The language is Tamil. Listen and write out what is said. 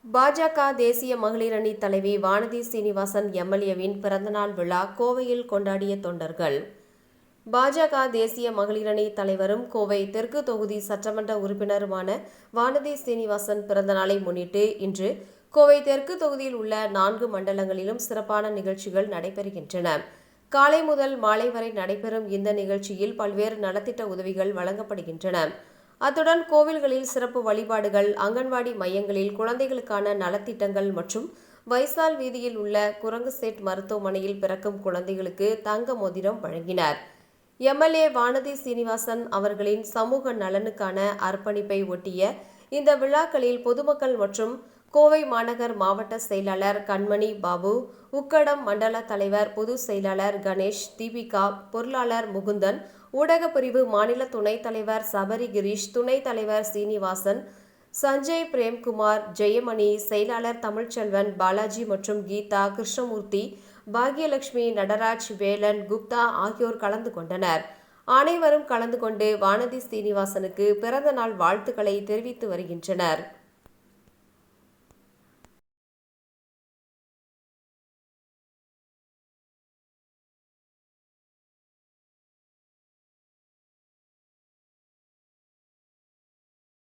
பாஜக தேசிய மகளிர் அணி தலைவி வானதி சீனிவாசன் எம்எல்ஏவின் பிறந்தநாள் விழா கோவையில் கொண்டாடிய தொண்டர்கள். பாஜக தேசிய மகளிர் அணி தலைவரும் கோவை தெற்கு தொகுதி சட்டமன்ற உறுப்பினருமான வானதி சீனிவாசன் பிறந்தநாளை முன்னிட்டு இன்று கோவை தெற்கு தொகுதியில் உள்ள 4 மண்டலங்களிலும் சிறப்பான நிகழ்ச்சிகள் நடைபெறுகின்றன. காலை முதல் மாலை வரை நடைபெறும் இந்த நிகழ்ச்சியில் பல்வேறு நலத்திட்ட உதவிகள் வழங்கப்படுகின்றன. அத்துடன் கோவில்களில் சிறப்பு வழிபாடுகள், அங்கன்வாடி மையங்களில் குழந்தைகளுக்கான நலத்திட்டங்கள் மற்றும் வைசால் வீதியில் உள்ள குரங்குசெட் மருத்துவமனையில் பிறக்கும் குழந்தைகளுக்கு தங்க மோதிரம் வழங்கினார். எம்எல்ஏ வானதி சீனிவாசன் அவர்களின் சமூக நலனுக்கான அர்ப்பணிப்பை ஒட்டிய இந்த விழாக்களில் பொதுமக்கள் மற்றும் கோவை மாநகர் மாவட்ட செயலாளர் கண்மணி பாபு, உக்கடம் மண்டல தலைவர், பொதுச் செயலாளர் கணேஷ், தீபிகா, பொருளாளர் முகுந்தன், ஊடகப் பிரிவு மாநில துணைத் தலைவர் சபரி கிரீஷ், துணைத் தலைவர் சீனிவாசன், சஞ்சய் பிரேம்குமார், ஜெயமணி, செயலாளர் தமிழ்ச்செல்வன், பாலாஜி மற்றும் கீதா, கிருஷ்ணமூர்த்தி, பாக்யலட்சுமி, நடராஜ், வேலன், குப்தா ஆகியோர் கலந்து கொண்டனர். அனைவரும் கலந்து கொண்டு வானதி சீனிவாசனுக்கு பிறந்த நாள் வாழ்த்துக்களை தெரிவித்து வருகின்றனர்.